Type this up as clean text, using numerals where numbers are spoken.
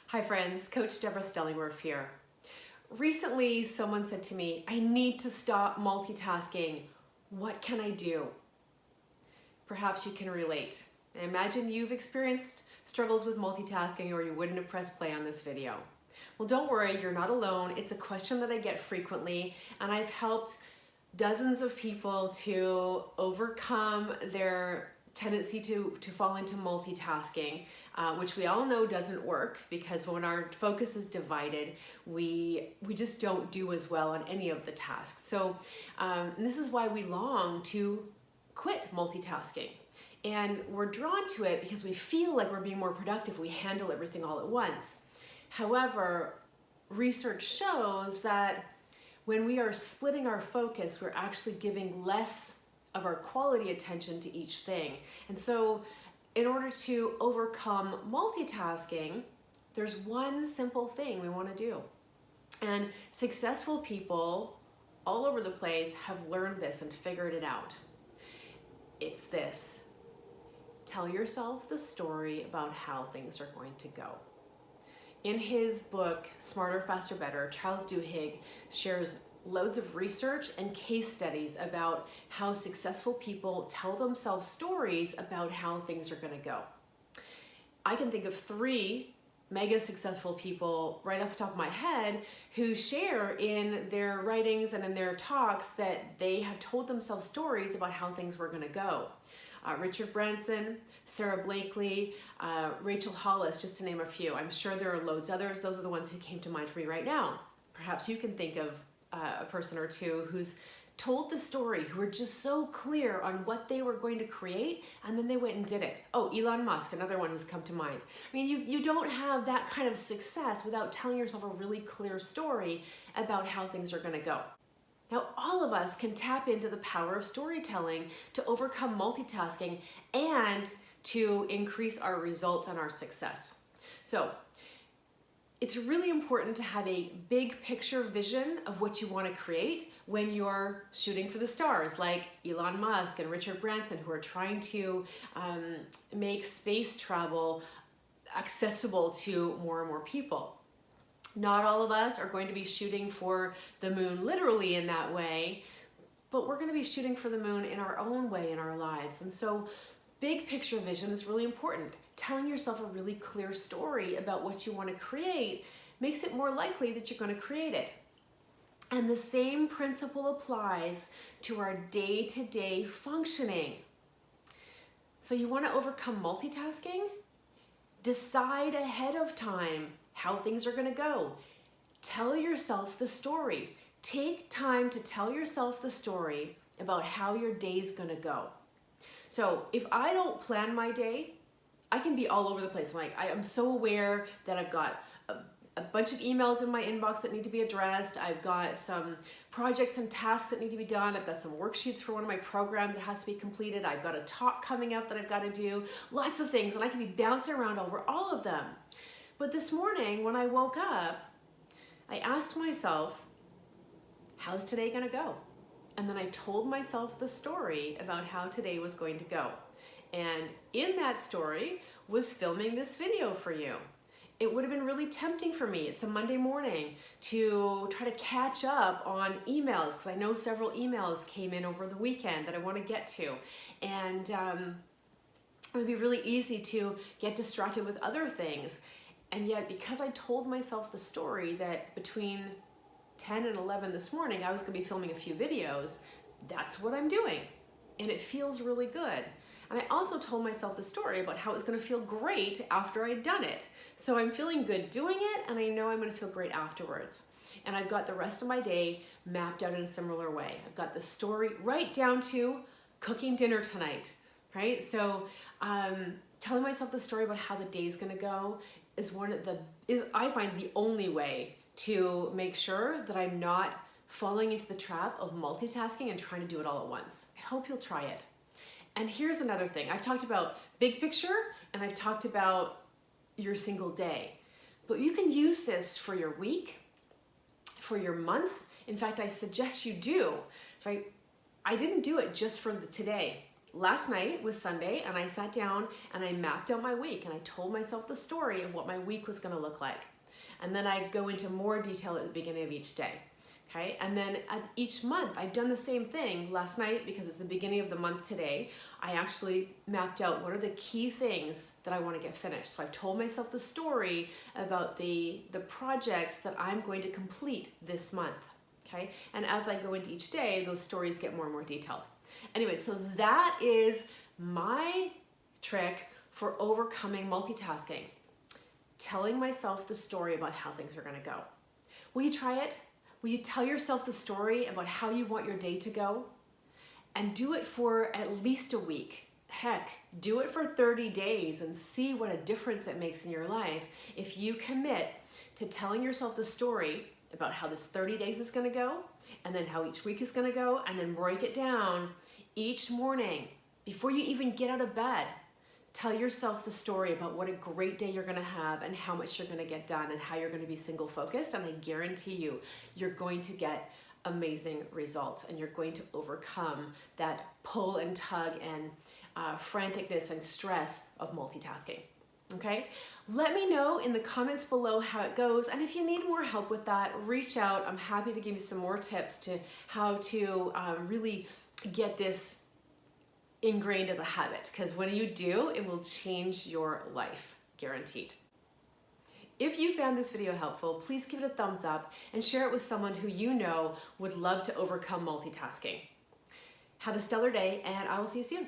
Hi friends, Coach Deborah Stellingwerf here. Recently, someone said to me, I need to stop multitasking. What can I do? Perhaps you can relate. I imagine you've experienced struggles with multitasking or you wouldn't have pressed play on this video. Well, don't worry, you're not alone. It's a question that I get frequently, and I've helped dozens of people to overcome their tendency to fall into multitasking, which we all know doesn't work because when our focus is divided, we just don't do as well on any of the tasks. So this is why we long to quit multitasking. And we're drawn to it because we feel like we're being more productive. We handle everything all at once. However, research shows that when we are splitting our focus, we're actually giving less of our quality attention to each thing. And so in order to overcome multitasking, there's one simple thing we want to do. And successful people all over the place have learned this and figured it out. It's this: tell yourself the story about how things are going to go. In his book, Smarter, Faster, Better, Charles Duhigg shares loads of research and case studies about how successful people tell themselves stories about how things are going to go. I can think of 3 mega successful people right off the top of my head who share in their writings and in their talks that they have told themselves stories about how things were going to go. Richard Branson, Sara Blakely, Rachel Hollis, just to name a few. I'm sure there are loads others. Those are the ones who came to mind for me right now. Perhaps you can think of a person or two who's told the story, who were just so clear on what they were going to create, and then they went and did it. Oh, Elon Musk, another one who's come to mind. I mean, you don't have that kind of success without telling yourself a really clear story about how things are going to go. Now, all of us can tap into the power of storytelling to overcome multitasking and to increase our results and our success. So, it's really important to have a big picture vision of what you want to create when you're shooting for the stars, like Elon Musk and Richard Branson, who are trying to make space travel accessible to more and more people. Not all of us are going to be shooting for the moon literally in that way, but we're going to be shooting for the moon in our own way in our lives. And so big picture vision is really important. Telling yourself a really clear story about what you want to create makes it more likely that you're going to create it. And the same principle applies to our day-to-day functioning. So you want to overcome multitasking? Decide ahead of time how things are going to go. Tell yourself the story. Take time to tell yourself the story about how your day's going to go. So if I don't plan my day, I can be all over the place. I am so aware that I've got a bunch of emails in my inbox that need to be addressed. I've got some projects and tasks that need to be done. I've got some worksheets for one of my programs that has to be completed. I've got a talk coming up that I've got to do. Lots of things, and I can be bouncing around over all of them. But this morning when I woke up, I asked myself, how's today going to go? And then I told myself the story about how today was going to go. And in that story was filming this video for you. It would have been really tempting for me. It's a Monday morning to try to catch up on emails, because I know several emails came in over the weekend that I want to get to. And it would be really easy to get distracted with other things. And yet, because I told myself the story that between 10 and 11 this morning, I was going to be filming a few videos, that's what I'm doing. And it feels really good. And I also told myself the story about how it was going to feel great after I'd done it. So I'm feeling good doing it, and I know I'm going to feel great afterwards. And I've got the rest of my day mapped out in a similar way. I've got the story right down to cooking dinner tonight, right? So telling myself the story about how the day's going to go is I find the only way to make sure that I'm not falling into the trap of multitasking and trying to do it all at once. I hope you'll try it. And here's another thing. I've talked about big picture and I've talked about your single day, but you can use this for your week, for your month. In fact, I suggest you do, right? I didn't do it just for today. last night was Sunday and I sat down and I mapped out my week and I told myself the story of what my week was gonna look like. And then I go into more detail at the beginning of each day. Okay, and then at each month, I've done the same thing. Last night, because it's the beginning of the month today, I actually mapped out what are the key things that I want to get finished. So I've told myself the story about the projects that I'm going to complete this month. Okay, and as I go into each day, those stories get more and more detailed. Anyway, so that is my trick for overcoming multitasking. Telling myself the story about how things are going to go. Will you try it? Will you tell yourself the story about how you want your day to go? And do it for at least a week. Heck, do it for 30 days and see what a difference it makes in your life if you commit to telling yourself the story about how this 30 days is going to go, and then how each week is going to go, and then break it down each morning before you even get out of bed. Tell yourself the story about what a great day you're going to have and how much you're going to get done and how you're going to be single focused. And I guarantee you, you're going to get amazing results and you're going to overcome that pull and tug and franticness and stress of multitasking. Okay? Let me know in the comments below how it goes. And if you need more help with that, reach out. I'm happy to give you some more tips to how to really get this ingrained as a habit, because when you do, it will change your life, guaranteed. If you found this video helpful, please give it a thumbs up and share it with someone who you know would love to overcome multitasking. Have a stellar day, and I will see you soon.